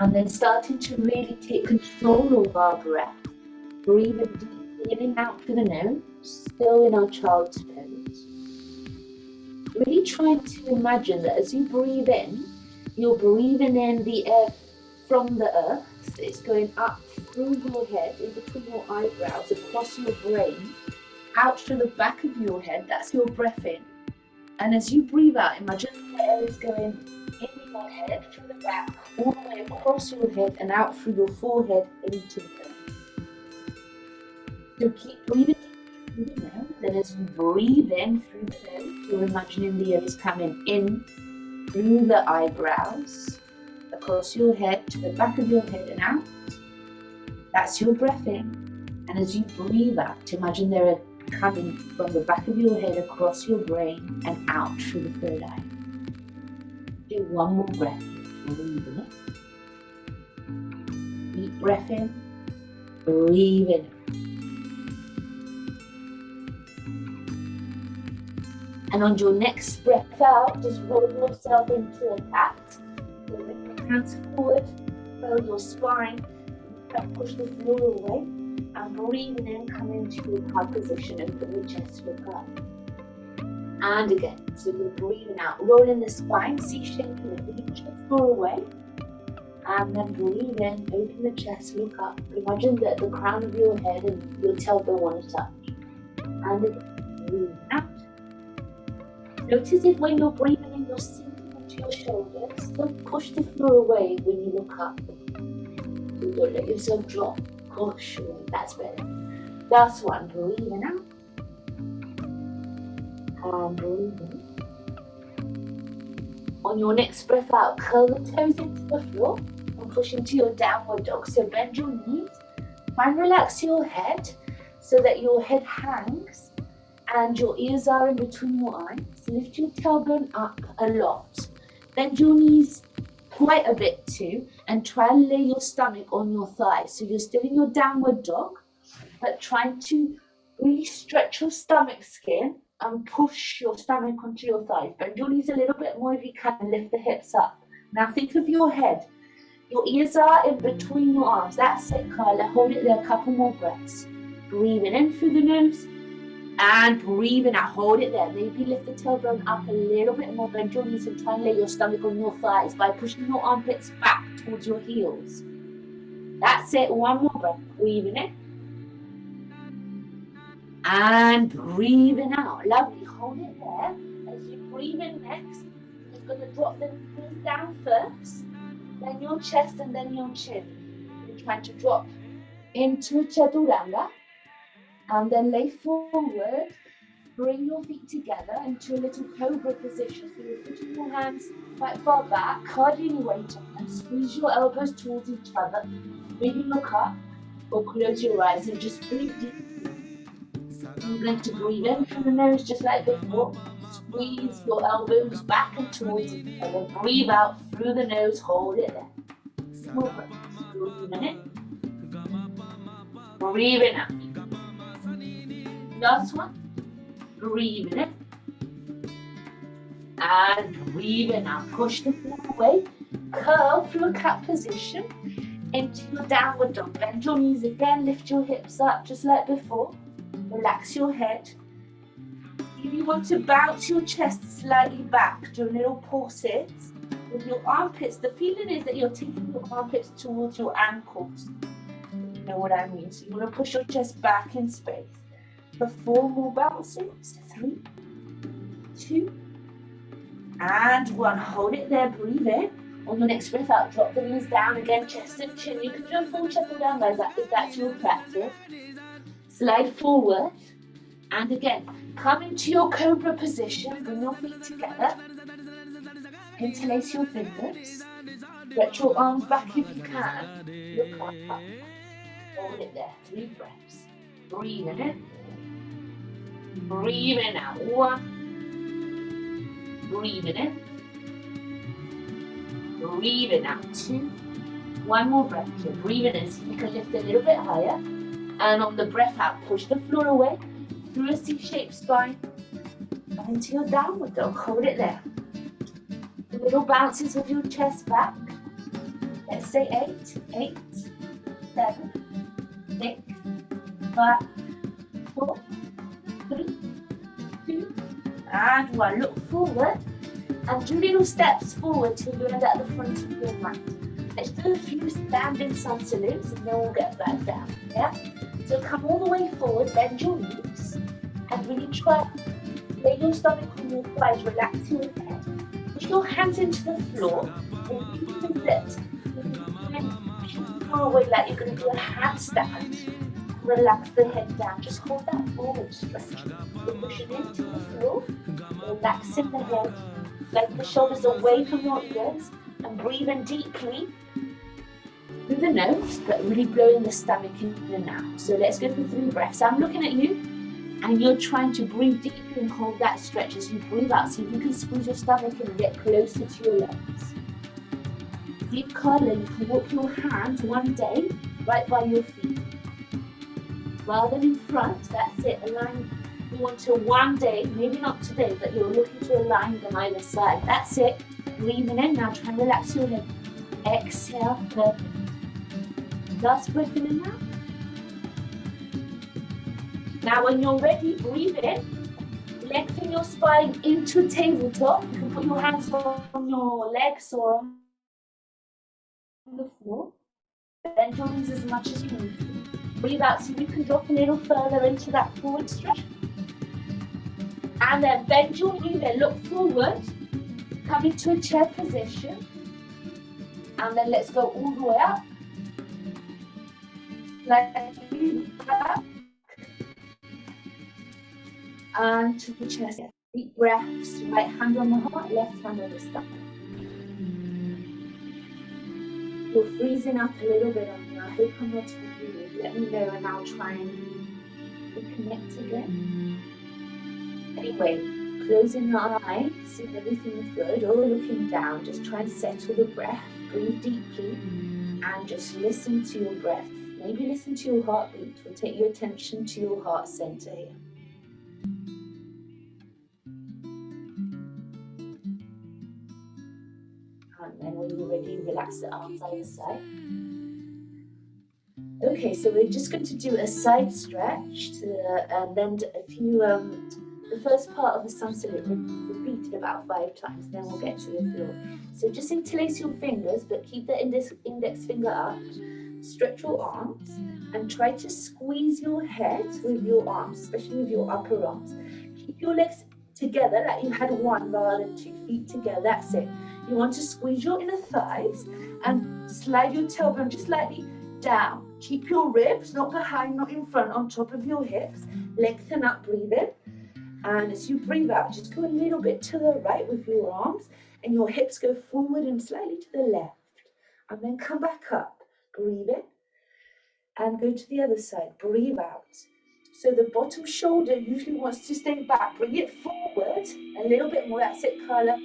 And then starting to really take control of our breath. Breathing deep in and out through the nose, still in our child's pose. Really trying to imagine that as you breathe in, you're breathing in the air from the earth. So it's going up through your head, in between your eyebrows, across your brain, out through the back of your head. That's your breath in. And as you breathe out, imagine the air is going in your head, through the back, all the way across your head and out through your forehead into the earth. So keep breathing through the nose. Then as you breathe in through the nose, you're imagining the air is coming in through the eyebrows, across your head, to the back of your head and out. That's your breath in. And as you breathe out, imagine they're coming from the back of your head, across your brain and out through the third eye. Do one more breath. Breathe in. Deep breath in. Breathe in. And on your next breath out, just roll yourself into a cat. Roll your hands forward, roll your spine, push the floor away, and breathing in, come into a hug position, open the chest, look up. And again, so you're breathing out, rolling the spine, C-shaping it, push the floor away, and then breathe in, open the chest, look up. Imagine that the crown of your head and your tailbone want to touch. And again, breathe out. Notice if when you're breathing in, you're sinking into your shoulders. Don't push the floor away when you look up. So don't let yourself drop. Push away. That's better. Last one. Breathing out. And breathing. On your next breath out, curl the toes into the floor and push into your downward dog. So bend your knees. Try and relax your head so that your head hangs and your ears are in between your eyes. Lift your tailbone up a lot. Bend your knees quite a bit too, and try and lay your stomach on your thighs. So you're still in your downward dog, but trying to really stretch your stomach skin and push your stomach onto your thighs. Bend your knees a little bit more if you can, and lift the hips up. Now think of your head. Your ears are in between your arms. That's it, Carla. Hold it there, a couple more breaths. Breathing in through the nose. And breathing out, hold it there. Maybe lift the tailbone up a little bit more. Bend your knees and try and lay your stomach on your thighs by pushing your armpits back towards your heels. That's it. One more breath. Breathing in. And breathing out. Lovely. Hold it there. As you breathe in next, you're going to drop the knees down first, then your chest and then your chin. You're trying to drop into Chaturanga. And then lay forward, bring your feet together into a little cobra position. So you're putting your hands quite far back, carving your weight up, and squeeze your elbows towards each other. Maybe look up or close your eyes and just breathe deep. You're going to breathe in through the nose just like before. Squeeze your elbows back and towards each other. Breathe out through the nose, hold it there. More breath. Breathe in. Breathing out. Last one. Breathe in. And breathing out. Push the floor away. Curl through a cat position into your downward dog. Bend your knees again. Lift your hips up just like before. Relax your head. If you want to bounce your chest slightly back, do little pulses with your armpits. The feeling is that you're taking your armpits towards your ankles. You know what I mean? So you want to push your chest back in space. For 4 more bounces. 3, 2, and 1. Hold it there. Breathe in. On your next breath out, drop the knees down again, chest and chin. You can do a full chaturanga if that's your practice. Slide forward. And again, come into your cobra position. Bring your feet together. Interlace your fingers. Stretch your arms back if you can. Look up. Hold it there. 3 breaths. Breathing in. Breathing out. 1. Breathing in. Breathing out. 2. 1 more breath. So breathing in. So you can lift a little bit higher. And on the breath out, push the floor away through a C-shaped spine. Come into your downward dog. Hold it there. Little bounces with your chest back. Let's say 8, 8, 7, 6, 5, 4, 3, 2, and 1. Look forward and do little steps forward till you end at the front of your mat. Let's do a few standing sun salutes and then we'll get back down. Yeah? So come all the way forward, bend your knees, and really try to lay your stomach on your thighs, relax your head. Push your hands into the floor and you can lift. Far away like you're going to do a handstand. Relax the head down. Just hold that forward stretch. You're pushing into the floor, relaxing the head, let the shoulders away from your ears, and breathing deeply through the nose, but really blowing the stomach in and out. So let's go for 3 breaths. I'm looking at you, and you're trying to breathe deeply and hold that stretch as you breathe out. See if you can squeeze your stomach and get closer to your legs. Deep curler, you can walk your hands one day right by your feet. Rather than in front, that's it, align. You want to one day, maybe not today, but you're looking to align them either side. That's it. Breathing in, now try and relax your leg. Exhale, perfect. Last breath in and out. Now when you're ready, breathe in. Lengthen your spine into tabletop. You can put your hands on your legs or on the floor. Bend your knees as much as you need to. Breathe out so you can drop a little further into that forward stretch. And then bend your knee, then look forward. Come into a chair position. And then let's go all the way up. Like that. And to the chest. Deep breaths. Right hand on the heart, left hand on the stomach. You're freezing up a little bit on me. I hope I'm not too weird. Let me know and I'll try and reconnect again. Anyway, closing your eyes, seeing everything is good, or looking down, just try and settle the breath, breathe deeply, and just listen to your breath. Maybe listen to your heartbeat, or take your attention to your heart center here. And then when you're ready, relax the arms either side. Okay, so we're just going to do a side stretch and then a few, the first part of the sun salute, repeat it about 5 times, then we'll get to the floor. So just interlace your fingers, but keep the index finger up, stretch your arms, and try to squeeze your head with your arms, especially with your upper arms. Keep your legs together like you had 1 rather than 2 feet together, that's it. You want to squeeze your inner thighs and slide your tailbone just slightly down. Keep your ribs not behind, not in front, on top of your hips. Lengthen up, breathe in. And as you breathe out, just go a little bit to the right with your arms and your hips go forward and slightly to the left. And then come back up, breathe in. And go to the other side, breathe out. So the bottom shoulder usually wants to stay back. Bring it forward a little bit more, that's it, Carla.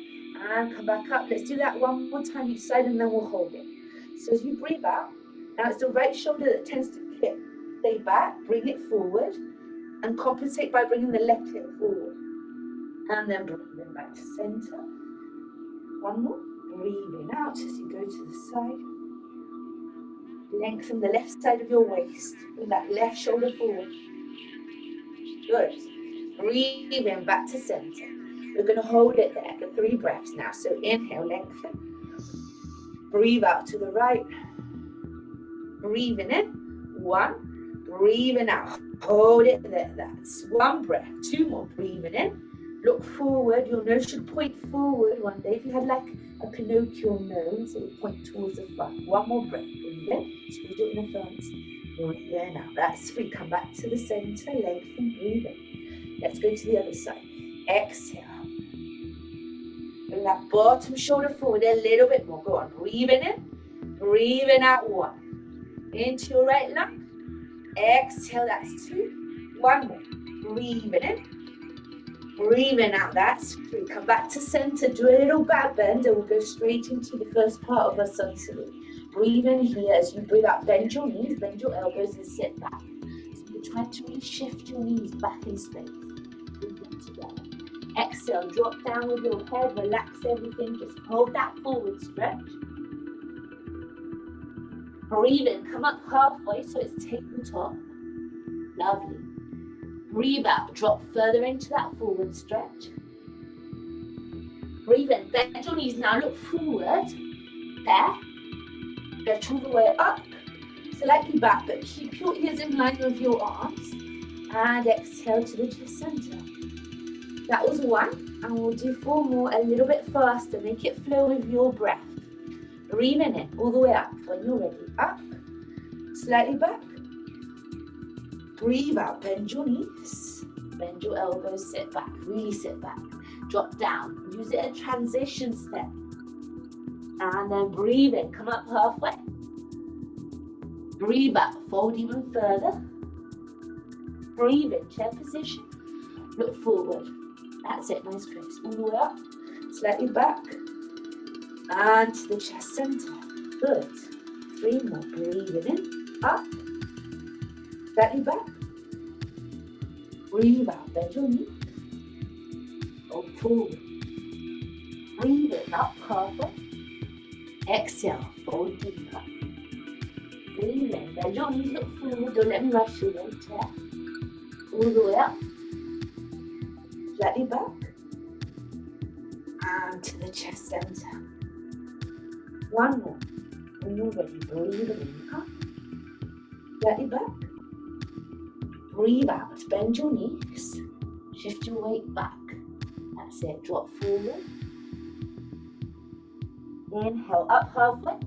And come back up. Let's do that one more time each side and then we'll hold it. So as you breathe out, now it's the right shoulder that tends to kick. Stay back, bring it forward, and compensate by bringing the left hip forward. And then breathing back to center. One more. Breathing out as you go to the side. Lengthen the left side of your waist. Bring that left shoulder forward. Good. Breathing back to center. We're going to hold it there for 3 breaths now. So inhale, lengthen. Breathe out to the right. Breathing in. 1. Breathing out. Hold it there. That's 1 breath. 2 more. Breathing in. Look forward. Your nose should point forward one day. If you had like a Pinocchio nose, it would point towards the front. 1 more breath. Breathe in. Squeeze your inner thumbs. Breathe in out. That's 3. Come back to the center. Lengthen. Breathe in. Let's go to the other side. Exhale. Bring that bottom shoulder forward a little bit more. Go on. Breathing in. Breathing out. 1. Into your right lung. Exhale. That's 2. 1 more. Breathing in. Breathing out. That's 3. Come back to center. Do a little back bend and we'll go straight into the first part of our sun salute. Breathe in here as you breathe out. Bend your knees, bend your elbows and sit back. So you're trying to really shift your knees back in space. Breathe in together. Exhale, drop down with your head, relax everything, just hold that forward stretch. Breathe in, come up halfway so it's tabletop. Lovely. Breathe out, drop further into that forward stretch. Breathe in, bend your knees, now look forward. There. Stretch all the way up, slightly back, but keep your ears in line with your arms. And exhale to the chest center. That was one, and we'll do 4 more a little bit faster. Make it flow with your breath. Breathe in all the way up. When you're ready, up, slightly back. Breathe out, bend your knees, bend your elbows, sit back, really sit back. Drop down, use it as a transition step. And then breathe in, come up halfway. Breathe out, fold even further. Breathe in, chair position, look forward. That's it, nice grace. All the way up, slightly back, and to the chest center. Good. 3 more, breathing in, up, slightly back. Breathe out, bend your knees. Fold forward. Breathe in, up halfway. Exhale, fold deeper. Breathe in, bend your knees, look forward. Don't let me rush you there, chair. All the way up. Slightly back. And to the chest center. 1 more. When you're ready, breathe in, up. Slightly back. Breathe out, bend your knees. Shift your weight back. That's it, drop forward. Inhale, up halfway.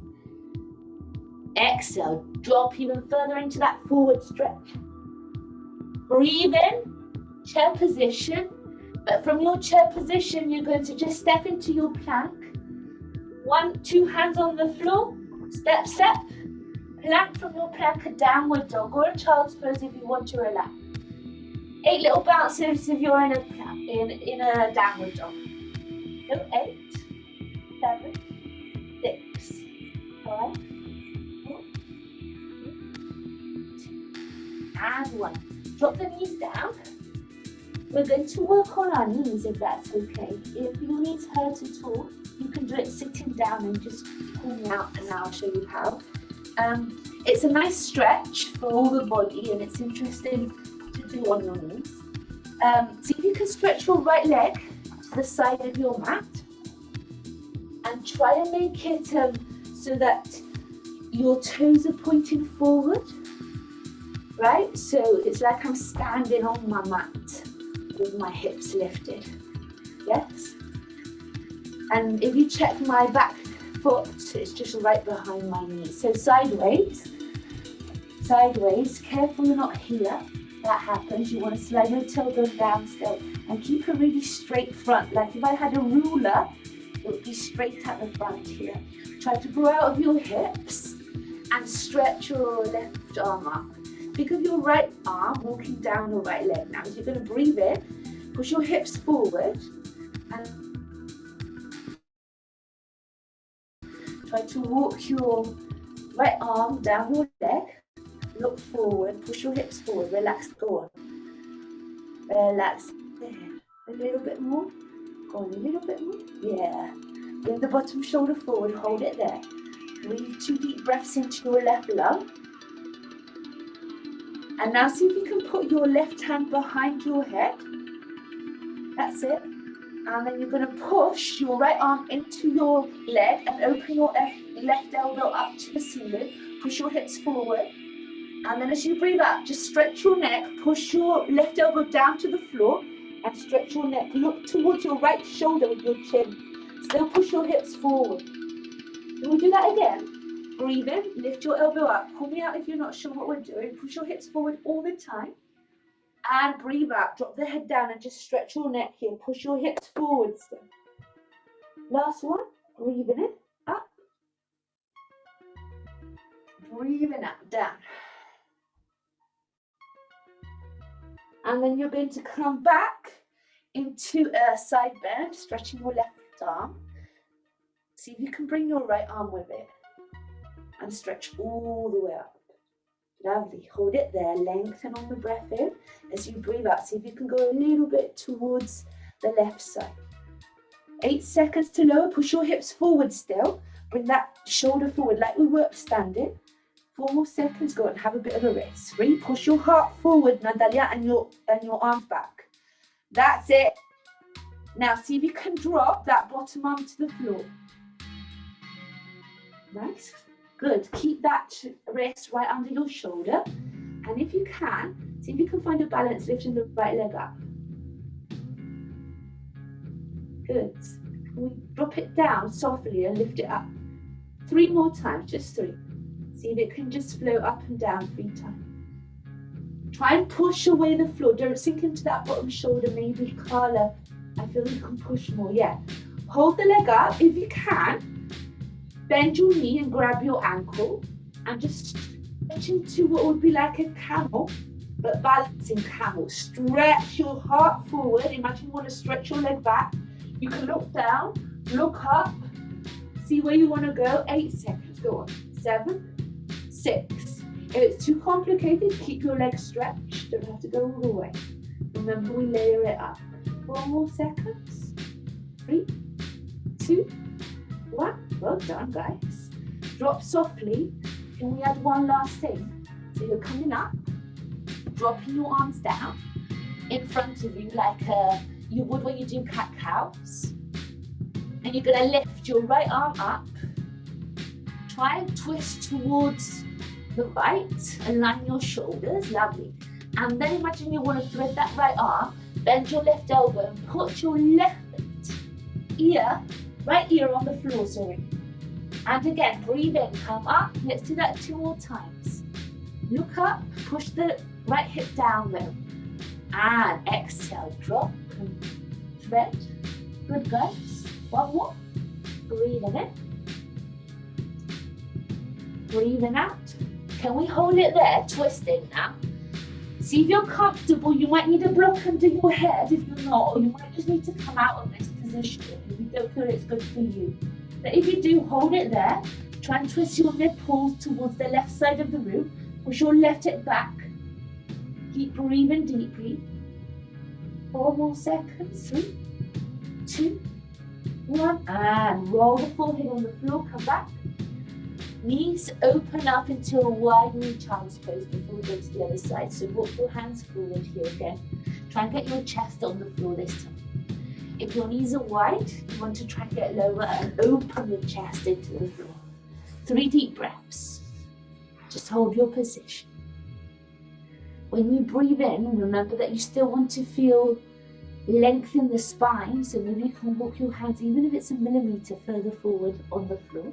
Exhale, drop even further into that forward stretch. Breathe in, chair position. But from your chair position, you're going to just step into your plank. 1, 2 hands on the floor. Step, step. Plank from your plank, a downward dog or a child's pose if you want to relax. 8 little bounces if you're in a plank, in a downward dog. So 8, 7, 6, 5, 4, 3, 2, and 1. Drop the knees down. We're going to work on our knees if that's okay. If your knees hurt at all, you can do it sitting down and just pull me out and I'll show you how. It's a nice stretch for all the body and it's interesting to do on your knees. See if you can stretch your right leg to the side of your mat and try and make it so that your toes are pointing forward, right? So it's like I'm standing on my mat with my hips lifted, yes? And if you check my back foot, it's just right behind my knee. So sideways, careful you're not here. That happens, you want to slide your tailbone down still and keep a really straight front. Like if I had a ruler, it would be straight at the front here. Try to grow out of your hips and stretch your left arm up. Think of your right arm walking down your right leg. Now, as you're going to breathe in, push your hips forward and try to walk your right arm down your leg. Look forward, push your hips forward, relax, go on. Relax. There. A little bit more. Go on, a little bit more. Yeah. Bring the bottom shoulder forward, hold it there. Breathe 2 deep breaths into your left lung. And now see if you can put your left hand behind your head. That's it. And then you're going to push your right arm into your leg and open your left elbow up to the ceiling. Push your hips forward. And then as you breathe out, just stretch your neck. Push your left elbow down to the floor and stretch your neck. Look towards your right shoulder with your chin. Still push your hips forward. Can we do that again? Breathe in, lift your elbow up. Pull me out if you're not sure what we're doing. Push your hips forward all the time. And breathe out. Drop the head down and just stretch your neck here. Push your hips forward still. Last one. Breathing in, up. Breathing out, down. And then you're going to come back into a side bend, stretching your left arm. See if you can bring your right arm with it. And stretch all the way up. Lovely. Hold it there. Lengthen on the breath in. As you breathe out, see if you can go a little bit towards the left side. 8 seconds to lower. Push your hips forward still. Bring that shoulder forward like we were standing. 4 more seconds. Go and have a bit of a rest. 3. Push your heart forward, Nadalia, and your arms back. That's it. Now see if you can drop that bottom arm to the floor. Nice. Good. Keep that rest right under your shoulder. And if you can, see if you can find a balance lifting the right leg up. Good. Can we drop it down softly and lift it up? 3 more times, just 3. See if it can just float up and down 3 times. Try and push away the floor. Don't sink into that bottom shoulder. Maybe, Carla, I feel you can push more. Yeah. Hold the leg up. If you can, bend your knee and grab your ankle and just stretch into what would be like a camel, but balancing camel. Stretch your heart forward. Imagine you want to stretch your leg back. You can look down, look up, see where you want to go. 8 seconds. Go on. 7, 6. If it's too complicated, keep your legs stretched. Don't have to go all the way. Remember, we layer it up. 4 more seconds. 3, 2, 1. Well done, guys. Drop softly. Can we add one last thing? So you're coming up, dropping your arms down in front of you like you would when you do cat-cows. And you're going to lift your right arm up. Try and twist towards the right. Align your shoulders. Lovely. And then imagine you want to thread that right arm. Bend your left elbow and put your left right ear on the floor, sorry. And again, breathe in, come up. Let's do that 2 more times. Look up, push the right hip down though. And exhale, drop and thread. Good, guys. 1 more. Breathing in. Breathing out. Can we hold it there, twisting now? See if you're comfortable. You might need a block under your head if you're not, or you might just need to come out of this position if you don't feel it's good for you. But if you do, hold it there. Try and twist your nipples towards the left side of the room. Push your left hip back. Keep breathing deeply. 4 more seconds. 3, 2, 1. And roll the forehead on the floor. Come back. Knees open up into a wide knee child's pose before we go to the other side. So walk your hands forward here again. Try and get your chest on the floor this time. If your knees are wide, you want to try and get lower and open the chest into the floor. 3 deep breaths. Just hold your position. When you breathe in, remember that you still want to feel length in the spine. So maybe you can walk your hands, even if it's a millimeter further forward on the floor.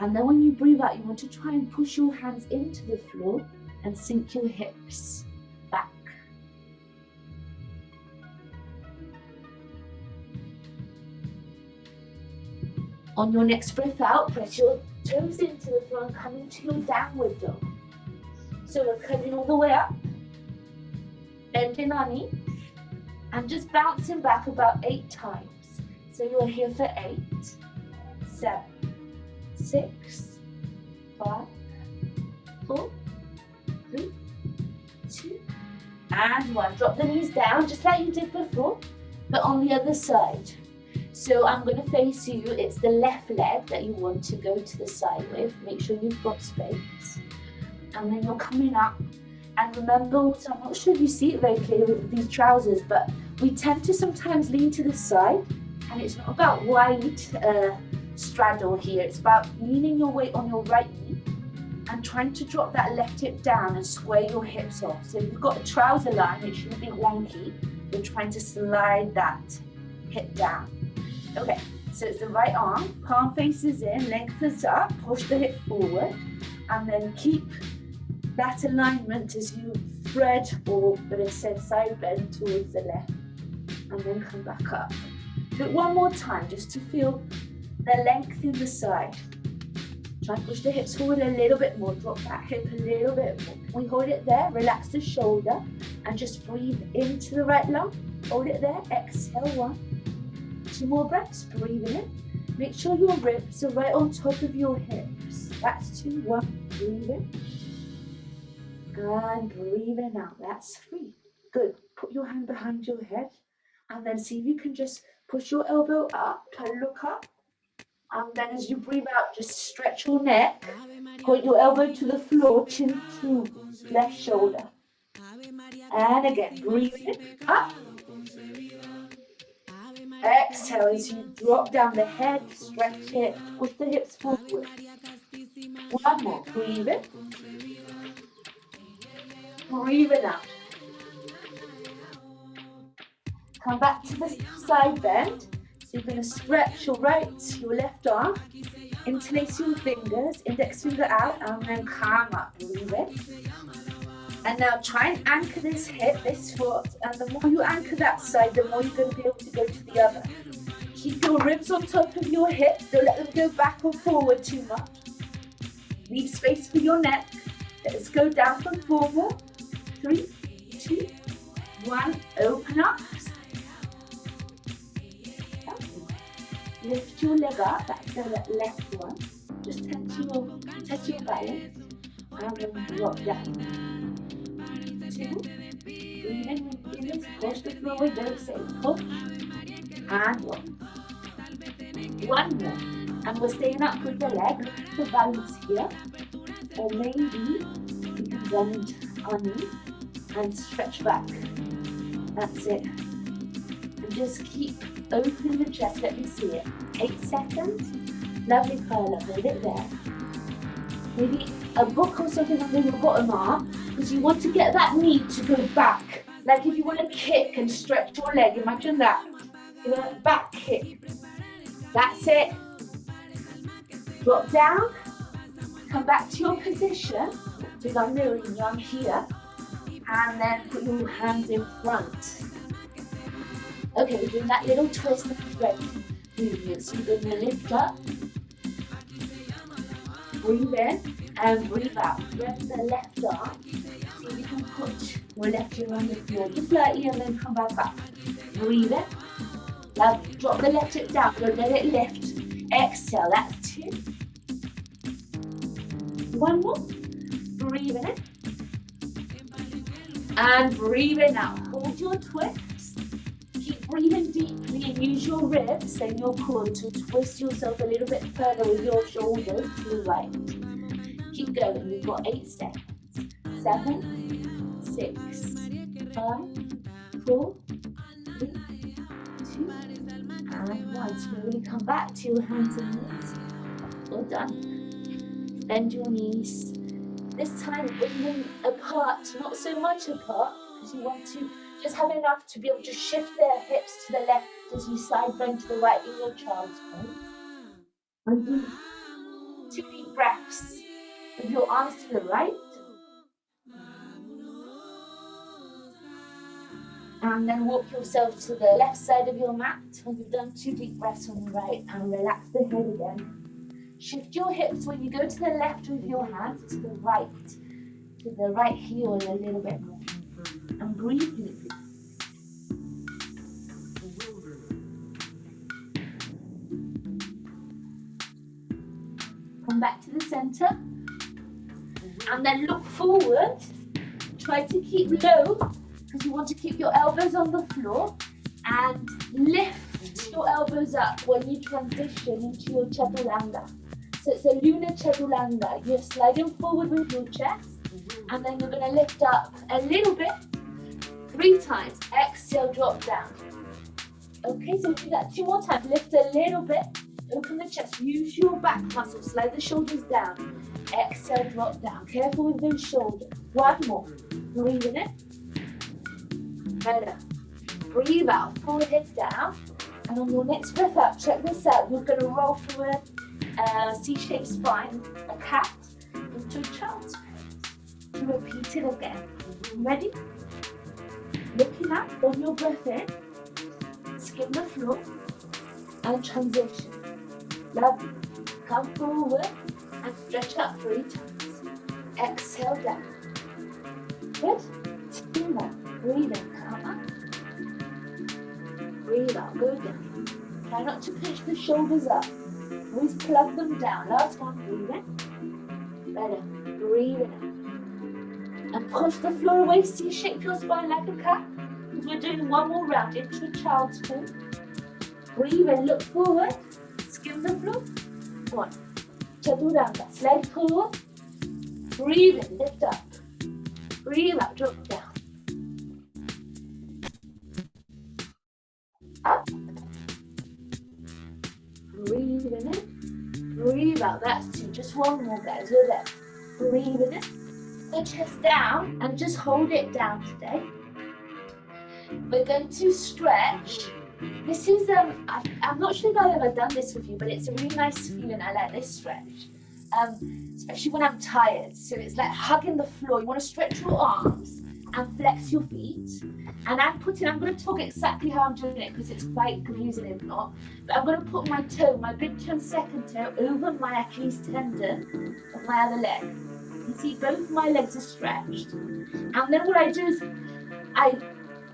And then when you breathe out, you want to try and push your hands into the floor and sink your hips back. On your next breath out, press your toes into the floor and come into your downward dog. So we're coming all the way up, bending our knee, and just bouncing back about 8 times. So you're here for 8, 7, 6, 5, 4, 3, 2, and 1. Drop the knees down just like you did before, but on the other side. So I'm going to face you. It's the left leg that you want to go to the side with. Make sure you've got space. And then you're coming up. And remember, so I'm not sure if you see it very clearly with these trousers, but we tend to sometimes lean to the side. And it's not about wide straddle here. It's about leaning your weight on your right knee and trying to drop that left hip down and square your hips off. So if you've got a trouser line, it shouldn't be wonky. You're trying to slide that hip down. Okay, so it's the right arm, palm faces in, lengthens up, push the hip forward, and then keep that alignment as you thread, or but instead side bend towards the left, and then come back up. Do it 1 more time just to feel the length in the side. Try and push the hips forward a little bit more, drop that hip a little bit more. We hold it there, relax the shoulder, and just breathe into the right lung. Hold it there, exhale 1. 2 more breaths, breathing in. Make sure your ribs are right on top of your hips. That's 2, 1, breathe in. And breathing out, that's 3. Good, put your hand behind your head and then see if you can just push your elbow up and look up. And then as you breathe out, just stretch your neck. Point your elbow to the floor, chin to left shoulder. And again, breathe in, up. Exhale as you drop down the head, stretch it, push the hips forward. One more, breathe in. Breathe it out. Come back to the side bend. So you're going to stretch your left arm, interlace your fingers, index finger out, and then come up, breathe in. And now try and anchor this hip, this foot, and the more you anchor that side, the more you're going to be able to go to the other. Keep your ribs on top of your hips, don't let them go back or forward too much. Leave space for your neck. Let's go down for 4 more. 3, 2, 1, open up. Lift your leg up, that's the left one. Just test your balance. And then drop down. 2, breathe in with fingers, push the floor, don't say push. And 1 more. And we're staying up with the leg, look for balance here. Or maybe you can bend on knee and stretch back. That's it. And just keep opening the chest, let me see it. 8 seconds. Lovely curl up, hold it there. Maybe a book or something under your bottom arm, because you want to get that knee to go back. Like if you want to kick and stretch your leg, imagine that. You know, back kick. That's it. Drop down. Come back to your position. So I'm mirroring you, I'm here. And then put your hands in front. Okay, we're doing that little twist and thread movement. So you're going to lift up. Breathe in and breathe out. Grab the left arm. So you can put your left ear on the floor just slightly and then come back up. Breathe in. Lovely. Drop the left hip down. Don't let it lift. Exhale. That's 2. 1 more. Breathe in. And breathe in out. Hold your twist. Keep breathing deeply and use your ribs and your core to twist yourself a little bit further with your shoulders to the right. Keep going. We've got 8 seconds. 7, 6, 5, 4, 3, 2, and 1. Slowly come back to your hands and knees. Well done. Bend your knees. This time bring them apart, not so much apart, because you want to just have enough to be able to shift their hips to the left as you side bend to the right in your child's pose. And do 2 deep breaths with your arms to the right. And then walk yourself to the left side of your mat when you've done 2 deep breaths on the right, and relax the head again. Shift your hips when you go to the left with your hands to the right heel a little bit more. And breathe deeply. Come back to the center. And then look forward. Try to keep low, because you want to keep your elbows on the floor. And lift your elbows up when you transition into your chaturanga. So it's a lunar chaturanga. You're sliding forward with your chest, and then you're going to lift up a little bit, 3 times. Exhale, drop down. Okay, so do that 2 more times. Lift a little bit, open the chest, use your back muscles, slide the shoulders down. Exhale, drop down. Careful with those shoulders. 1 more. Breathe in it. Better. Breathe out, forehead down. And on your next breath out, check this out. You're going to roll through a C-shaped spine, a cat, into a child's pose. Repeat it again. Ready? Looking up on your breath in, skim the floor, and transition. Lovely. Come forward and stretch up 3 times. Exhale down. Good. 2 more. Breathe in. Come up. Breathe out. Go down. Try not to push the shoulders up. Always plug them down. Last one. Breathe in. Better. Breathe in. And push the floor away. See, shape your spine like a cat. Because we're doing 1 more round into a child's pose. Breathe in. Look forward. Skim the floor. One. Chaturanga. Slide forward. Breathe in. Lift up. Breathe out. Drop down. Up. Breathe in. Breathe out. That's two. Just one more, guys. You're there. Breathe in. The chest down and just hold it down today. We're going to stretch. This is I'm not sure if I've ever done this with you, but it's a really nice feeling. I like this stretch, especially when I'm tired. So it's like hugging the floor. You want to stretch your arms and flex your feet. And I'm going to talk exactly how I'm doing it because it's quite confusing if not. But I'm going to put my toe, my big toe and second toe, over my Achilles tendon of my other leg. You see, both my legs are stretched. And then what I do is I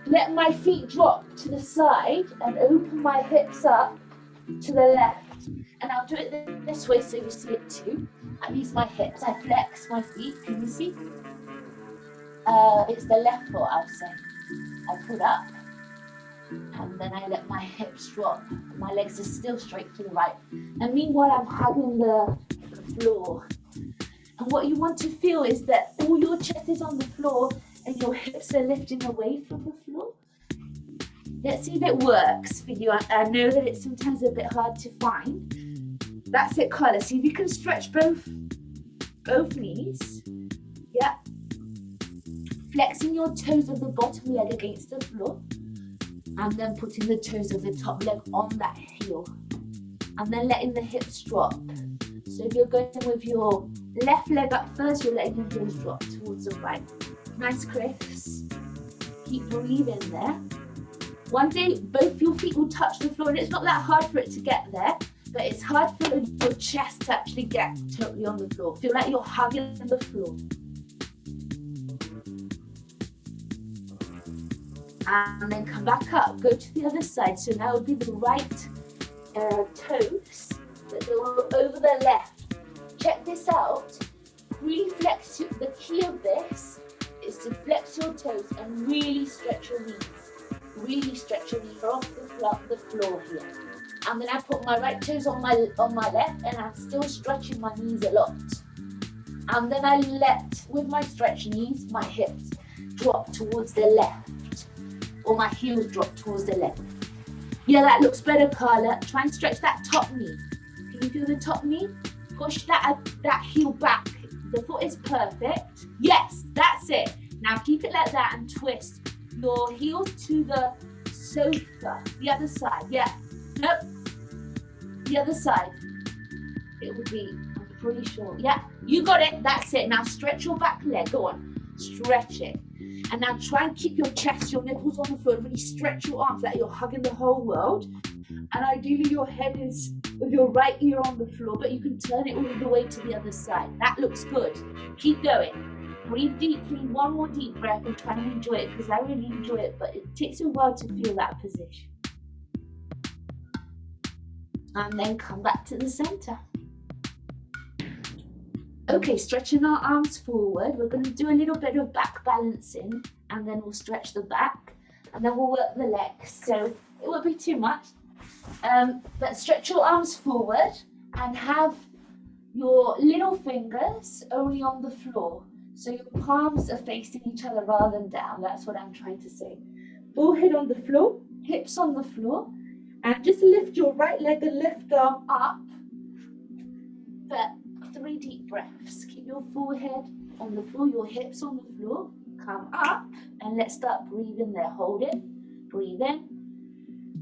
let my feet drop to the side and open my hips up to the left. And I'll do it this way so you see it too. I use my hips, I flex my feet, can you see? It's the left foot, I'll say. I put up, and then I let my hips drop. My legs are still straight to the right. And meanwhile, I'm hugging the floor. And what you want to feel is that all your chest is on the floor and your hips are lifting away from the floor. Let's see if it works for you. I know that it's sometimes a bit hard to find. That's it, Carla. See if you can stretch both knees. Yeah. Flexing your toes of the bottom leg against the floor. And then putting the toes of the top leg on that heel. And then letting the hips drop. So if you're going with your left leg up first, you're letting your heels drop towards the right. Nice, Chris. Keep breathing there. One day, both your feet will touch the floor, and it's not that hard for it to get there, but it's hard for your chest to actually get totally on the floor. Feel like you're hugging the floor. And then come back up, go to the other side. So now it would be the right toes that go over the left. Check this out. Really flex, the key of this is to flex your toes and really stretch your knees. Really stretch your knees off the floor here. And then I put my right toes on my left, and I'm still stretching my knees a lot. And then I let, with my stretched knees, my hips drop towards the left. Or my heels drop towards the left. Yeah, that looks better, Carla. Try and stretch that top knee. Can you feel the top knee? Push that heel back. The foot is perfect. Yes, that's it. Now keep it like that and twist your heels to the sofa. The other side, yeah. Nope. The other side. It would be, I'm pretty sure. Yeah, you got it. That's it. Now stretch your back leg. Go on. Stretch it. And now try and keep your chest, your nipples on the floor. Really stretch your arms like you're hugging the whole world. And ideally your head is with your right ear on the floor, but you can turn it all the way to the other side. That looks good. Keep going. Breathe deeply. One more deep breath and try and enjoy it, because I really enjoy it, but it takes a while to feel that position. And then come back to the center. Okay, stretching our arms forward. We're going to do a little bit of back balancing, and then we'll stretch the back, and then we'll work the legs. So it won't be too much. But stretch your arms forward and have your little fingers only on the floor. So your palms are facing each other rather than down. That's what I'm trying to say. Forehead on the floor, hips on the floor, and just lift your right leg and left arm up. But 3 deep breaths. Keep your forehead on the floor, your hips on the floor. Come up and let's start breathing there. Hold it. Breathe in.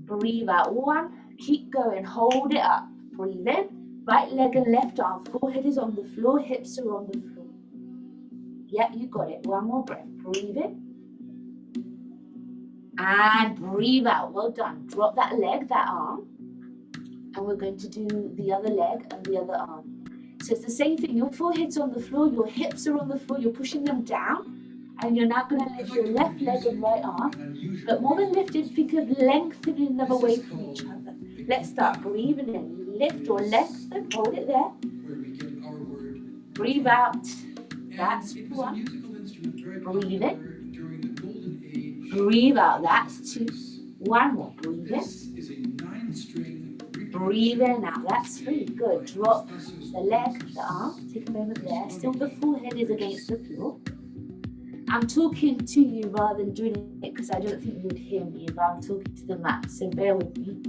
Breathe out. 1. Keep going. Hold it up. Breathe in. Right leg and left arm. Forehead is on the floor. Hips are on the floor. Yeah, you got it. 1 more breath. Breathe in. And breathe out. Well done. Drop that leg, that arm. And we're going to do the other leg and the other arm. So it's the same thing. Your forehead's on the floor, your hips are on the floor, you're pushing them down, and you're now going to lift your left leg and right arm. But more than lifting, think of lengthening them away from each other. Let's start breathing in. You lift or lengthen, hold it there. Breathe out. That's 1. Breathe in. Breathe out. That's 2. 1 more. Breathe in. Breathe in out. That's 3. Good. Drop the leg, the arm. Take a moment there. Still the forehead is against the floor. I'm talking to you rather than doing it because I don't think you would hear me if I'm talking to the mat, so bear with me.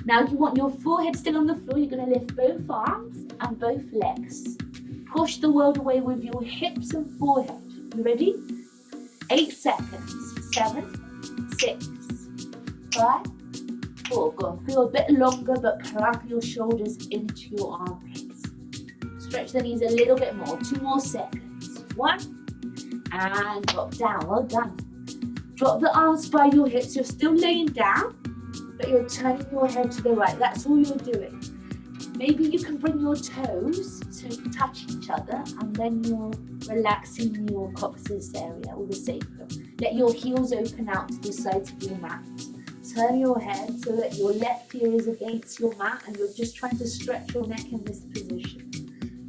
Now you want your forehead still on the floor. You're going to lift both arms and both legs. Push the world away with your hips and forehead. You ready? 8 seconds. 7, 6, 5, 4. Go on. Feel a bit longer, but plug your shoulders into your armpits. Stretch the knees a little bit more. 2 more seconds. 1. And drop down. Well done. Drop the arms by your hips. You're still laying down, but you're turning your head to the right. That's all you're doing. Maybe you can bring your toes to touch each other, and then you're relaxing your coccyx area or the sacrum. Let your heels open out to the sides of your mat. Turn your head so that your left ear is against your mat, and you're just trying to stretch your neck in this position.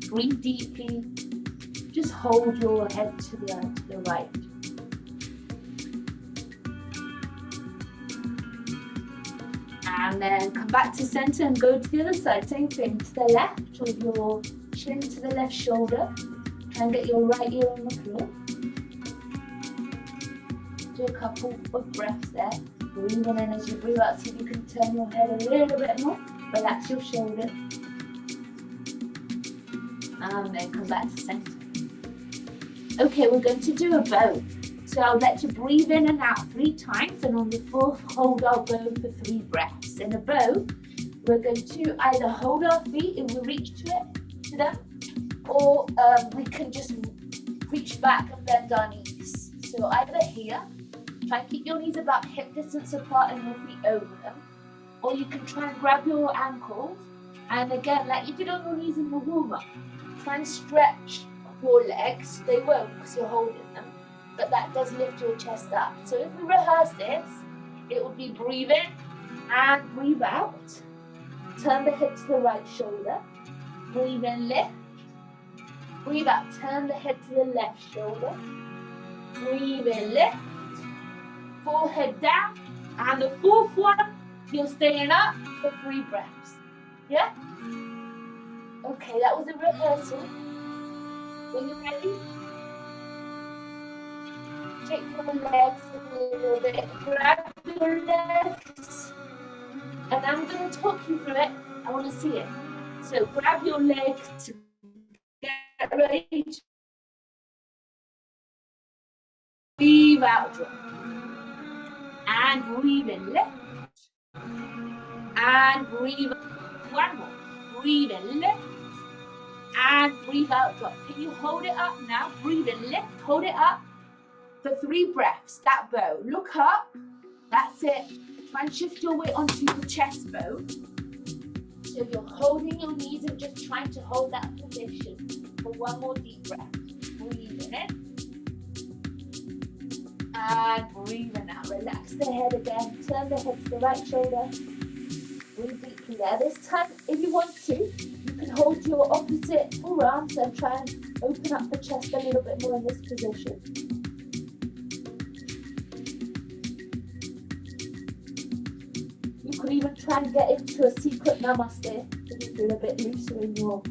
Breathe deeply. Just hold your head to the right. And then come back to center and go to the other side. Same thing, to the left, with your chin to the left shoulder. Try and get your right ear on the floor. Do a couple of breaths there. Breathing in as you breathe out, see if you can turn your head a little bit more. Relax your shoulder. And then come back to center. Okay, we're going to do a bow. So I'll let you breathe in and out 3 times, and on the 4th, hold our bow for 3 breaths. In a bow, we're going to either hold our feet if we reach to them, or we can just reach back and bend our knees. So either here, try and keep your knees about hip distance apart and your feet over them, or you can try and grab your ankles, and again, like you did on your knees in the warm-up, try and stretch your legs. They won't because you're holding them, but that does lift your chest up. So if we rehearse this, it would be breathe in and breathe out. Turn the hip to the right shoulder. Breathe in, lift. Breathe out, turn the head to the left shoulder. Breathe in, lift. Forehead down. And the 4th one, you're staying up for 3 breaths. Yeah? Okay, that was a rehearsal. When you're ready, shake your legs a little bit, grab your legs, and I'm going to talk you through it. I want to see it. So grab your leg to get ready to breathe out, drop. And breathe in, lift. And breathe out. 1 more. Breathe in, lift. And breathe out, drop. Can you hold it up now? Breathe in, lift, hold it up for 3 breaths. That bow. Look up. That's it. Try and shift your weight onto your chest bone. So you're holding your knees and just trying to hold that position for 1 more deep breath. Breathe in. And breathe in out. Relax the head again. Turn the head to the right shoulder. Breathe deeply there. This time, if you want to, you can hold your opposite forearms and try and open up the chest a little bit more in this position. You could even try and get into a secret namaste if you feel a bit looser in your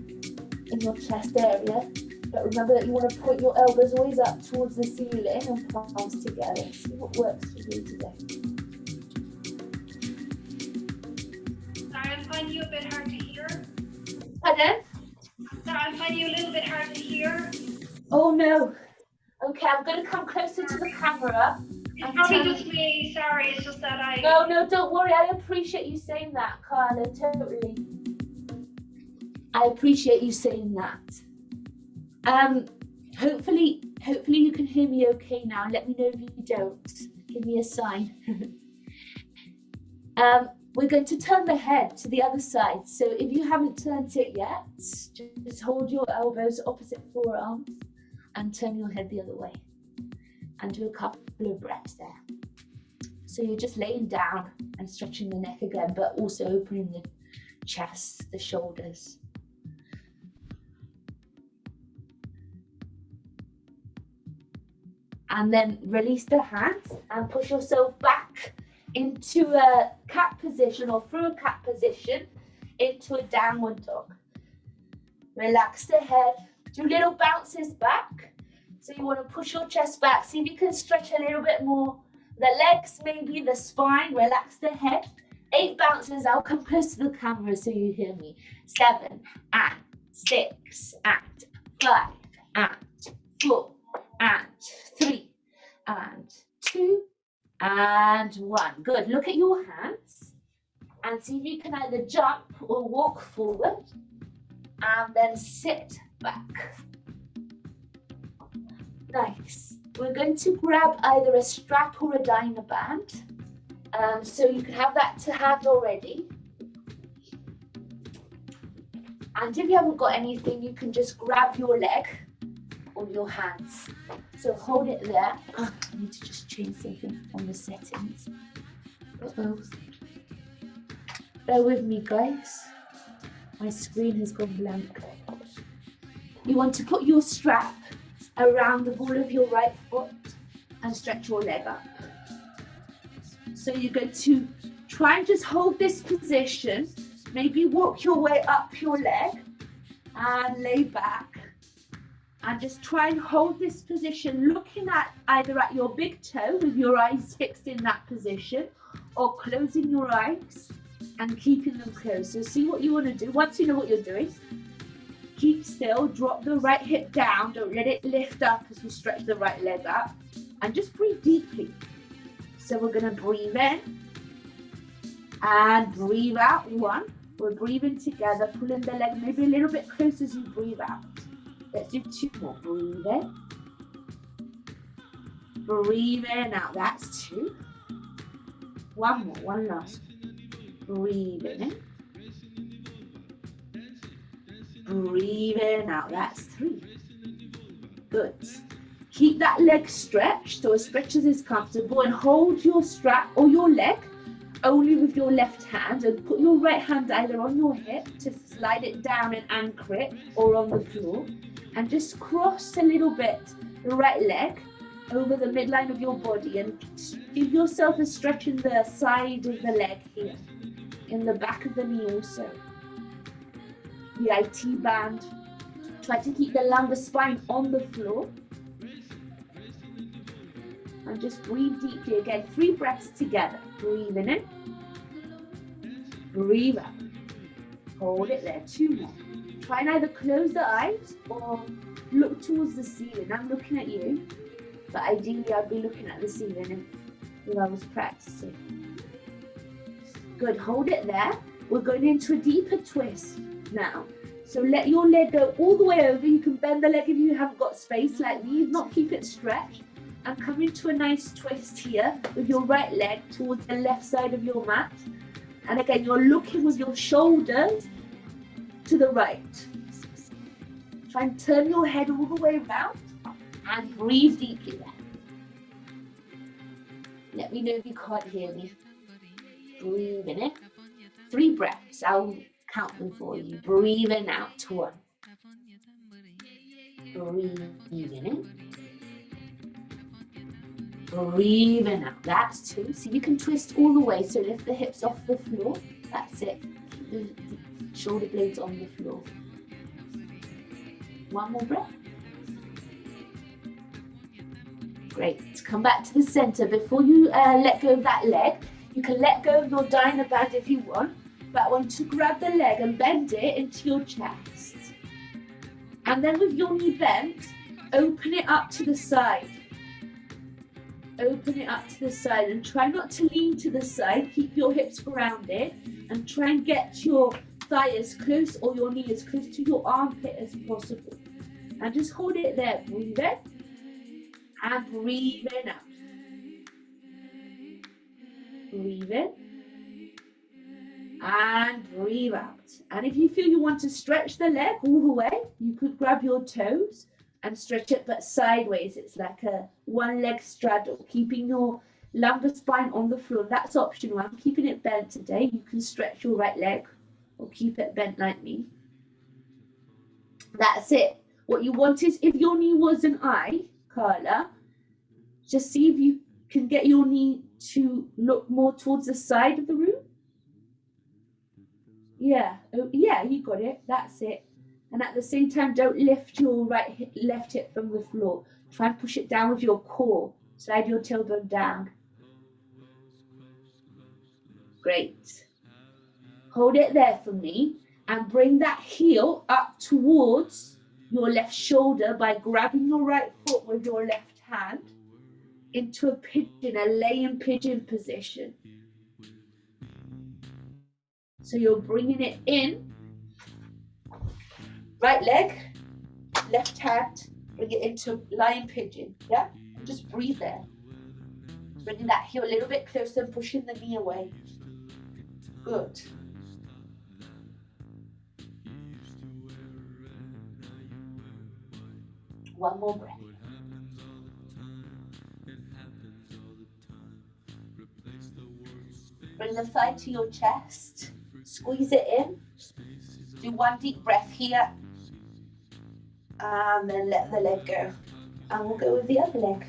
chest area. But remember that you want to point your elbows always up towards the ceiling and palms together. See what works for you today. I find you a bit hard to hear. Pardon? I find you a little bit hard to hear. Oh no. Okay, I'm going to come closer to the camera. It's probably just me, sorry, it's just that I... No, don't worry. I appreciate you saying that, Carla, totally. I appreciate you saying that. Hopefully you can hear me okay now. Let me know if you don't. Give me a sign. We're going to turn the head to the other side. So if you haven't turned it yet, just hold your elbows opposite forearms and turn your head the other way. And do a couple of breaths there. So you're just laying down and stretching the neck again, but also opening the chest, the shoulders. And then release the hands and push yourself back into a cat position or through a cat position into a downward dog. Relax the head, do little bounces back. So you want to push your chest back, see if you can stretch a little bit more. The legs, maybe the spine, relax the head. 8 bounces, I'll come close to the camera so you hear me. 7 and 6 and 5 and 4 and 3 and 2 and 1. Good, look at your hands and see if you can either jump or walk forward and then sit back. Nice. We're going to grab either a strap or a dyna band. So you can have that to hand already. And if you haven't got anything, you can just grab your leg or your hands. So hold it there. Oh, I need to just change something on the settings. Uh-oh. Bear with me, guys. My screen has gone blank. You want to put your strap around the ball of your right foot and stretch your leg up. So you're going to try and just hold this position, maybe walk your way up your leg and lay back and just try and hold this position, looking at either at your big toe with your eyes fixed in that position or closing your eyes and keeping them closed. So see what you want to do. Once you know what you're doing, keep still, drop the right hip down, don't let it lift up as you stretch the right leg up, and just breathe deeply. So we're going to breathe in and breathe out. 1. We're breathing together, pulling the leg maybe a little bit closer as you breathe out. Let's do 2 more. Breathe in. Breathe in out. That's 2. 1 more. One last. Breathe in. Breathe in out. That's 3. Good. Keep that leg stretched, so as stretches is comfortable, and hold your strap or your leg only with your left hand, and put your right hand either on your hip to slide it down and anchor it, or on the floor, and just cross a little bit the right leg over the midline of your body and give yourself a stretch in the side of the leg here, in the back of the knee also. The IT band. Try to keep the lumbar spine on the floor. And just breathe deeply again. 3 breaths together. Breathing in. Breathe out. Hold it there. 2 more. Try and either close the eyes or look towards the ceiling. I'm looking at you, but ideally I'd be looking at the ceiling if I was practicing. Good. Hold it there. We're going into a deeper twist now. So let your leg go all the way over. You can bend the leg if you haven't got space like me. Not keep it stretched. And come into a nice twist here with your right leg towards the left side of your mat. And again, you're looking with your shoulders to the right. Try and turn your head all the way around and breathe deeply there. Let me know if you can't hear me. Breathe in it. 3 breaths. I'll count them for you. Breathe in out. 1. Breathe in it. Breathe in out. That's 2. So you can twist all the way. So lift the hips off the floor. That's it. Keep the shoulder blades on the floor. 1 more breath. Great. Come back to the center. Before you let go of that leg, you can let go of your dyna band if you want. But I want to grab the leg and bend it into your chest. And then with your knee bent, open it up to the side. Open it up to the side and try not to lean to the side. Keep your hips grounded and try and get your thigh as close or your knee as close to your armpit as possible. And just hold it there. Breathe in and breathe in out. Breathe in and breathe out. And if you feel you want to stretch the leg all the way, you could grab your toes and stretch it but sideways. It's like a 1 leg straddle, keeping your lumbar spine on the floor. That's optional. I'm keeping it bent today. You can stretch your right leg or keep it bent like me. That's it. What you want is, if your knee was an I, Carla, just see if you can get your knee to look more towards the side of the room. Yeah, oh, yeah, you got it. That's it. And at the same time, don't lift your left hip from the floor. Try and push it down with your core. Slide your tailbone down. Great. Hold it there for me and bring that heel up towards your left shoulder by grabbing your right foot with your left hand into a pigeon, a laying pigeon position. So you're bringing it in, right leg, left hand, bring it into lying pigeon, yeah? And just breathe there. Bringing that heel a little bit closer and pushing the knee away. Good. One more breath. Bring the thigh to your chest. Squeeze it in. Do one deep breath here. And then let the leg go. And we'll go with the other leg.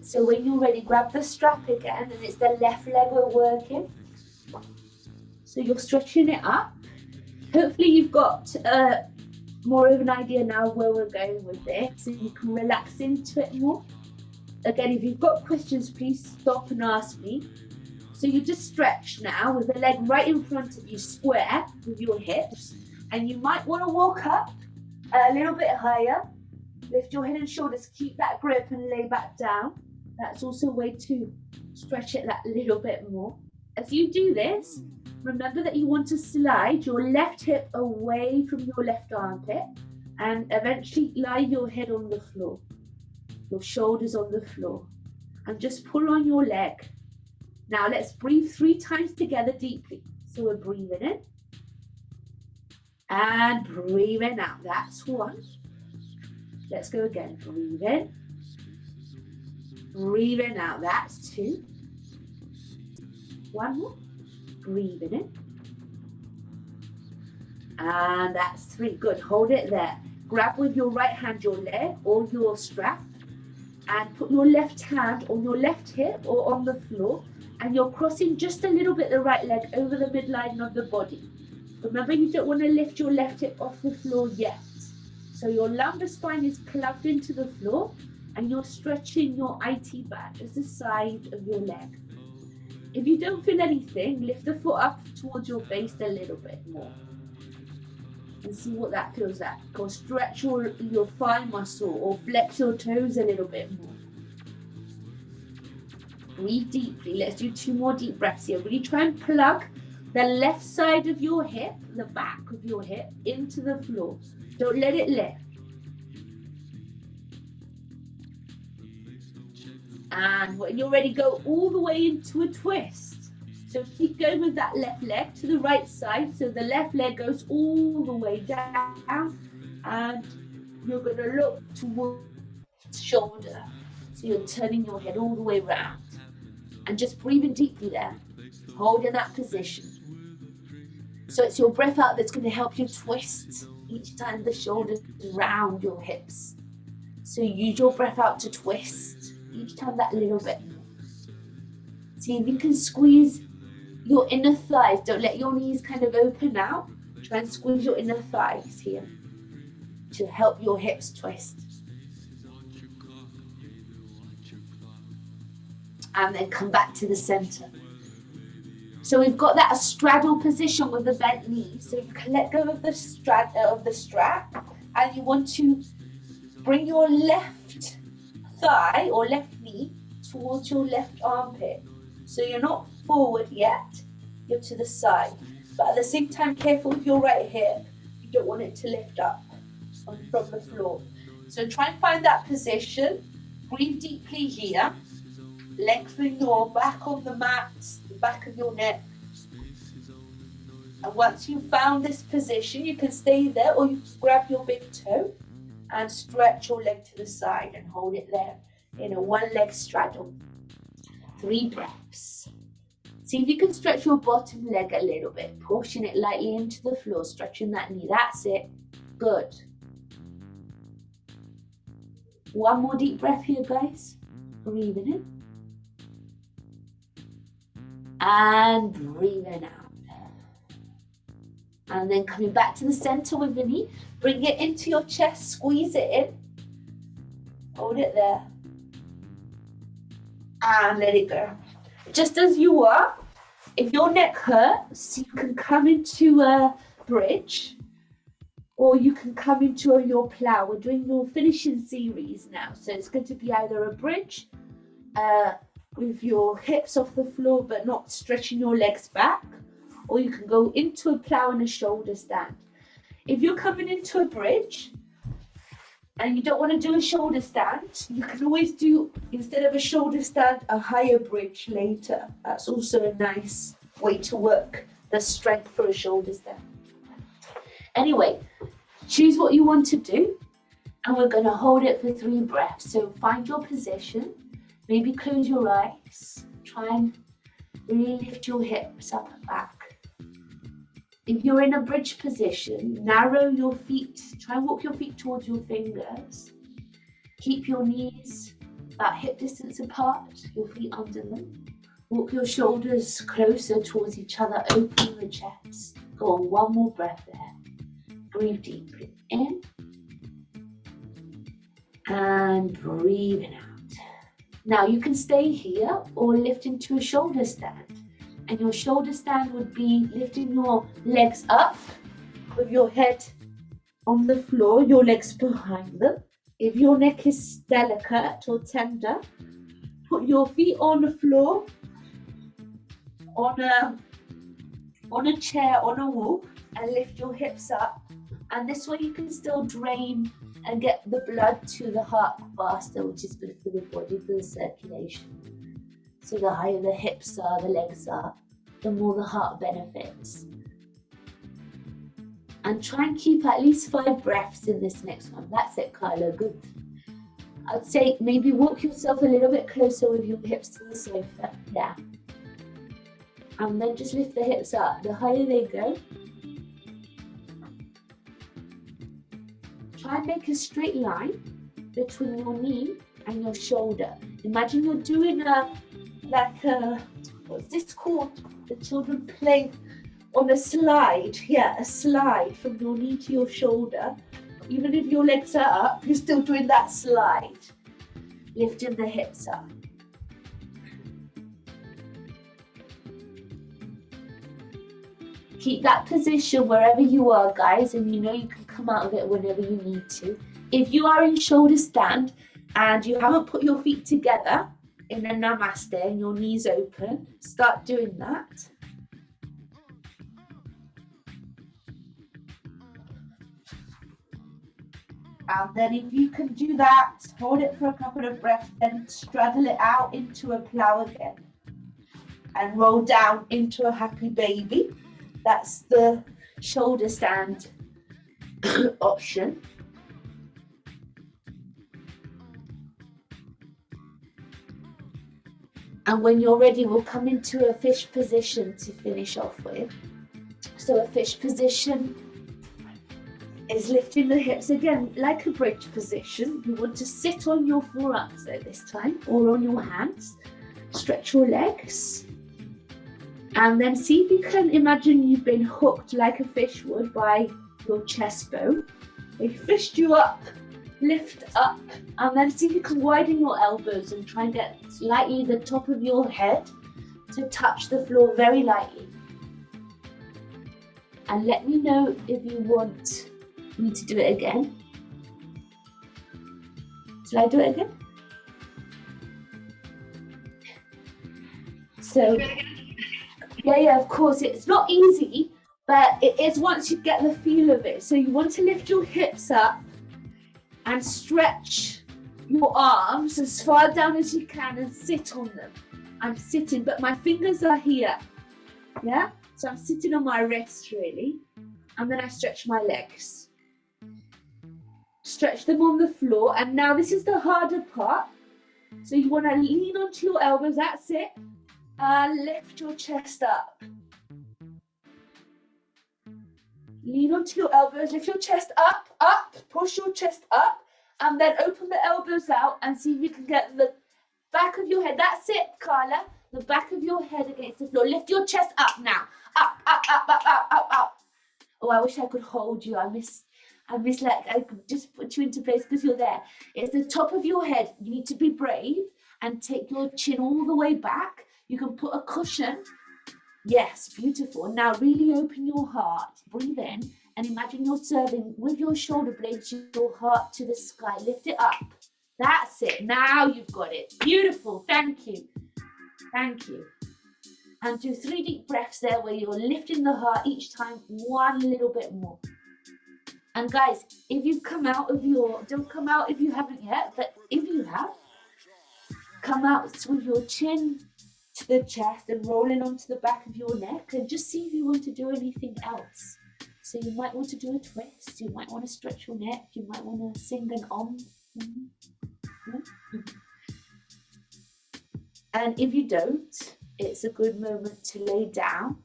So when you're ready, grab the strap again. And it's the left leg we're working. So you're stretching it up. Hopefully you've got more of an idea now where we're going with this. So you can relax into it more. Again, if you've got questions, please stop and ask me. So you just stretch now with the leg right in front of you, square with your hips. And you might want to walk up a little bit higher. Lift your head and shoulders, keep that grip and lay back down. That's also a way to stretch it that little bit more. As you do this, remember that you want to slide your left hip away from your left armpit and eventually lie your head on the floor, your shoulders on the floor, and just pull on your leg. Now let's breathe 3 times together deeply. So we're breathing in and breathing out. That's 1. Let's go again. Breathe in, breathing out. That's 2. 1 more. Breathing in. And that's 3. Good. Hold it there. Grab with your right hand your leg or your strap and put your left hand on your left hip or on the floor, and you're crossing just a little bit the right leg over the midline of the body. Remember, you don't want to lift your left hip off the floor yet. So your lumbar spine is plugged into the floor and you're stretching your IT band as the side of your leg. If you don't feel anything, lift the foot up towards your face a little bit more and see what that feels like. Or stretch your thigh muscle or flex your toes a little bit more. Breathe deeply. Let's do 2 more deep breaths here. Really try and plug the left side of your hip, the back of your hip, into the floor. Don't let it lift. And when you're ready, go all the way into a twist. So keep going with that left leg to the right side. So the left leg goes all the way down. And you're going to look towards the shoulder. So you're turning your head all the way around. And just breathing deeply there. Holding that position. So it's your breath out that's going to help you twist each time the shoulders round your hips. So use your breath out to twist each time that little bit more. See if you can squeeze your inner thighs. Don't let your knees kind of open out. Try and squeeze your inner thighs here to help your hips twist. And then come back to the center. So we've got that straddle position with the bent knee. So you can let go of the strap, and you want to bring your left thigh or left knee towards your left armpit. So you're not forward yet, you're to the side. But at the same time, careful with your right hip. You don't want it to lift up from the floor. So try and find that position. Breathe deeply here. Lengthen your back on the mat, the back of your neck. And once you've found this position, you can stay there, or you can grab your big toe and stretch your leg to the side and hold it there in a 1-leg straddle. 3 breaths. See if you can stretch your bottom leg a little bit, pushing it lightly into the floor, stretching that knee. That's it. Good. 1 more deep breath here, guys. Breathing in. And breathing out. And then coming back to the center with the knee. Bring it into your chest, squeeze it in. Hold it there. And let it go. Just as you are, if your neck hurts, you can come into a bridge, or you can come into your plow. We're doing your finishing series now. So it's going to be either a bridge with your hips off the floor but not stretching your legs back, or you can go into a plow and a shoulder stand. If you're coming into a bridge and you don't want to do a shoulder stand, you can always do, instead of a shoulder stand, a higher bridge later. That's also a nice way to work the strength for a shoulder stand. Anyway, choose what you want to do, and we're going to hold it for 3 breaths. So find your position, maybe close your eyes, try and really lift your hips up and back. If you're in a bridge position, narrow your feet, try and walk your feet towards your fingers. Keep your knees about hip distance apart, your feet under them. Walk your shoulders closer towards each other, open the chest. Go on, one more breath there. Breathe deeply in and breathing out. Now you can stay here or lift into a shoulder stand. And your shoulder stand would be lifting your legs up with your head on the floor, your legs behind them. If your neck is delicate or tender, put your feet on the floor, on a chair, on a wall, and lift your hips up. And this way you can still drain and get the blood to the heart faster, which is good for the body, for the circulation. So the higher the hips are, the legs are, the more the heart benefits. And try and keep at least 5 breaths in this next one. That's it, Carla, good. I'd say maybe walk yourself a little bit closer with your hips to the sofa. Yeah. And then just lift the hips up. The higher they go, try and make a straight line between your knee and your shoulder. Imagine you're doing what's this called? The children play on a slide. Yeah, a slide from your knee to your shoulder. Even if your legs are up, you're still doing that slide. Lifting the hips up. Keep that position wherever you are, guys, and you know you can come out of it whenever you need to. If you are in shoulder stand and you haven't put your feet together in a namaste and your knees open, start doing that. And then if you can do that, hold it for a couple of breaths, then straddle it out into a plow again. And roll down into a happy baby. That's the shoulder stand option. And when you're ready, we'll come into a fish position to finish off with. So a fish position is lifting the hips again, like a bridge position. You want to sit on your forearms though this time, or on your hands. Stretch your legs. And then see if you can imagine you've been hooked like a fish would by your chest bone. They fished you up, lift up, and then see if you can widen your elbows and try and get lightly the top of your head to touch the floor very lightly. And let me know if you want me to do it again. Shall I do it again? So, yeah, of course, it's not easy, but it is once you get the feel of it. So you want to lift your hips up and stretch your arms as far down as you can and sit on them. I'm sitting, but my fingers are here, yeah? So I'm sitting on my wrists, really, and then I stretch my legs. Stretch them on the floor, and now this is the harder part. So you want to lean onto your elbows, that's it. Lift your chest up. Lean onto your elbows, lift your chest up, push your chest up, and then open the elbows out and see if you can get the back of your head. That's it, Carla. the back of your head against the floor. Lift your chest up now. Up, up, up, up, up, up, up. Oh, I wish I could hold you. I miss like I could just put you into place because you're there. It's the top of your head. You need to be brave and take your chin all the way back. You can put a cushion. Yes, beautiful. Now really open your heart. Breathe in and imagine you're serving with your shoulder blades, your heart to the sky. Lift it up. That's it. Now you've got it. Beautiful. Thank you. Thank you. And do 3 deep breaths there where you're lifting the heart each time one little bit more. And guys, if you come out of don't come out if you haven't yet, but if you have, come out with your chin to the chest and rolling onto the back of your neck and just see if you want to do anything else. So you might want to do a twist, you might want to stretch your neck, you might want to sing an om. And if you don't, it's a good moment to lay down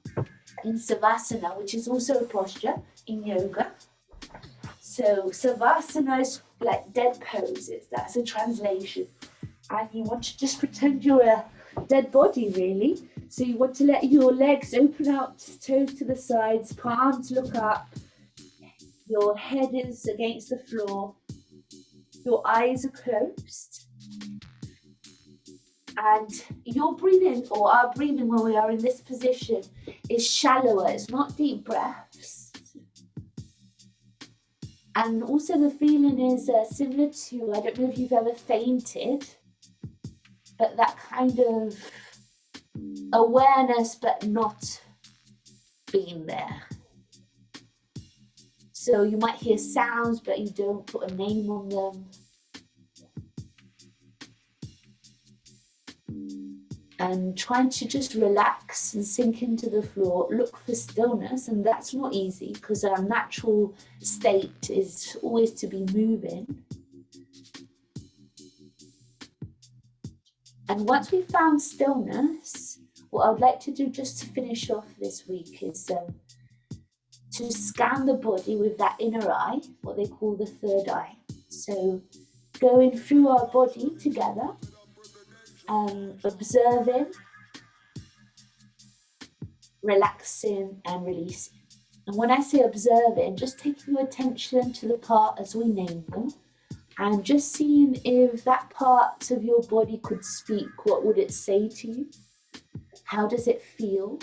in Savasana, which is also a posture in yoga. So Savasana is like dead poses, that's a translation. And you want to just pretend you're a dead body really. So you want to let your legs open out, toes to the sides, palms look up, your head is against the floor, your eyes are closed. And your breathing, or our breathing when we are in this position, is shallower, it's not deep breaths. And also the feeling is similar to, I don't know if you've ever fainted, but that kind of awareness but not being there. So you might hear sounds but you don't put a name on them. And trying to just relax and sink into the floor, look for stillness, and that's not easy because our natural state is always to be moving. And once we've found stillness, what I would like to do just to finish off this week is to scan the body with that inner eye, what they call the third eye. So going through our body together, observing, relaxing and releasing. And when I say observing, just taking your attention to the part as we name them and just seeing if that part of your body could speak. What would it say to you? How does it feel?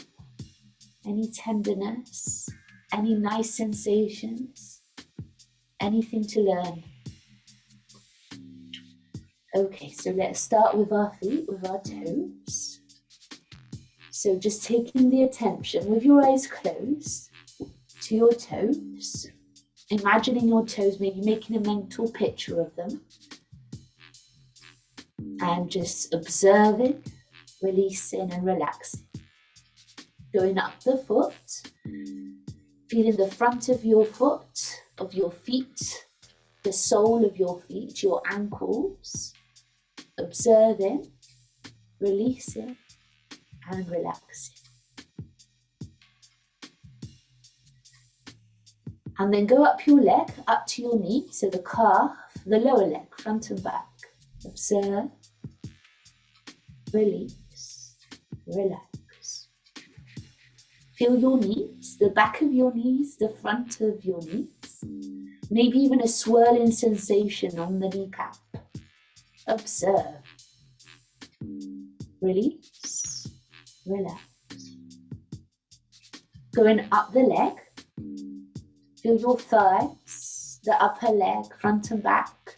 Any tenderness? Any nice sensations? Anything to learn? Okay, so let's start with our feet, with our toes. So just taking the attention with your eyes closed to your toes, imagining your toes, maybe making a mental picture of them, and just observing, releasing and relaxing. Going up the foot, feeling the front of your foot, of your feet, the sole of your feet, your ankles, observing, releasing and relaxing. And then go up your leg, up to your knee, so the calf, the lower leg, front and back. Observe, release, relax. Feel your knees, the back of your knees, the front of your knees. Maybe even a swirling sensation on the kneecap. Observe, release, relax. Going up the leg, feel your thighs, the upper leg, front and back.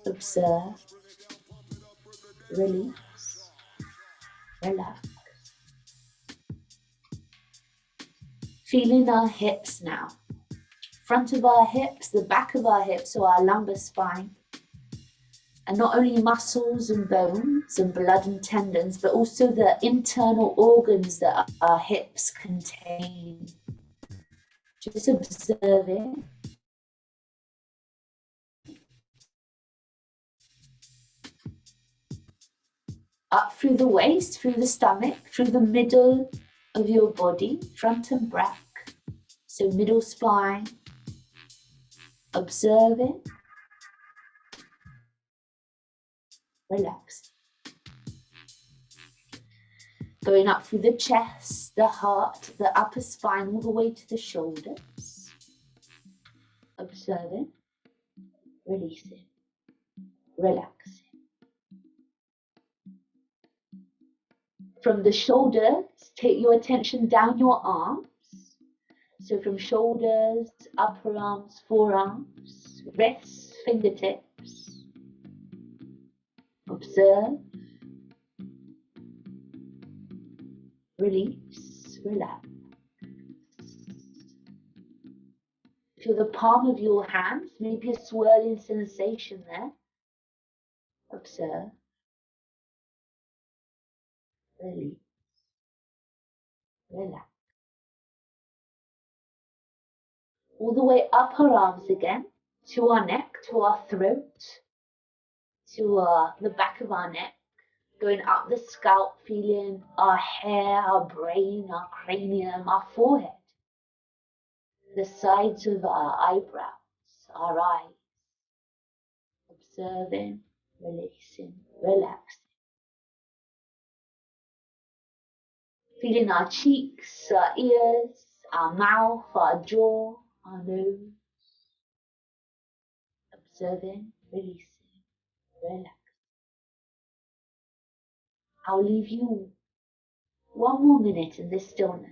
Observe, release, relax. Feeling our hips now. Front of our hips, the back of our hips, so our lumbar spine. And not only muscles and bones and blood and tendons, but also the internal organs that our hips contain. Just observing. Up through the waist, through the stomach, through the middle of your body, front and back. So middle spine. Observing. Relax. Going up through the chest, the heart, the upper spine, all the way to the shoulders. Observing, releasing, relaxing. From the shoulders, take your attention down your arms. So from shoulders, upper arms, forearms, wrists, fingertips. Observe, release, relax. Feel the palm of your hands, maybe a swirling sensation there. Observe, release, relax. All the way up our arms again, to our neck, to our throat, to the back of our neck, going up the scalp, feeling our hair, our brain, our cranium, our forehead, the sides of our eyebrows, our eyes. Observing, releasing, relaxing. Feeling our cheeks, our ears, our mouth, our jaw, our nose. Observing, releasing, relaxing. I'll leave you one more minute in this stillness.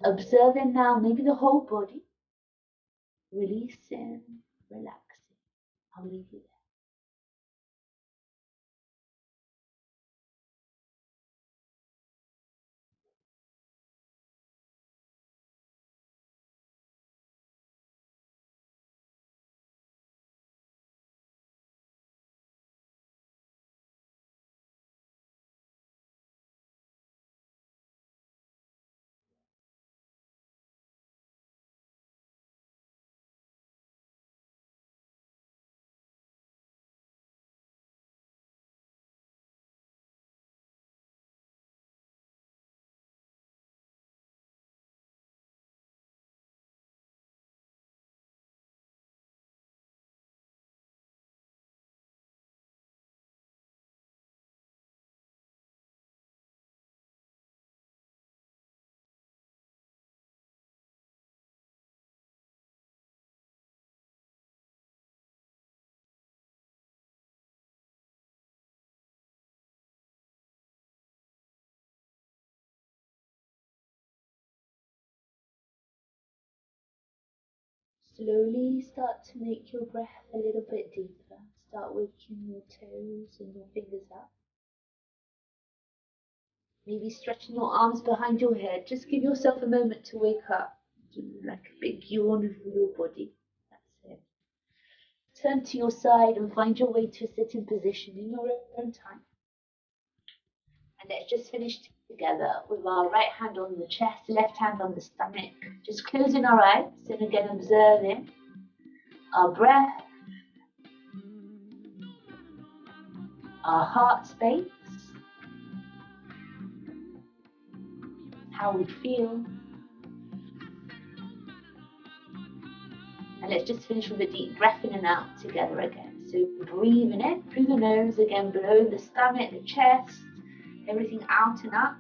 Observing now maybe the whole body. Releasing, relaxing. I'll leave you there. Slowly start to make your breath a little bit deeper. Start waking your toes and your fingers up. Maybe stretching your arms behind your head. Just give yourself a moment to wake up. Do like a big yawn of your body. That's it. Turn to your side and find your way to a sitting position in your own time. And let's just finish together with our right hand on the chest, left hand on the stomach. Just closing our eyes and again observing our breath, our heart space, how we feel. And let's just finish with a deep breath in and out together again. So breathing in through the nose, again blowing the stomach, the chest, everything out and up.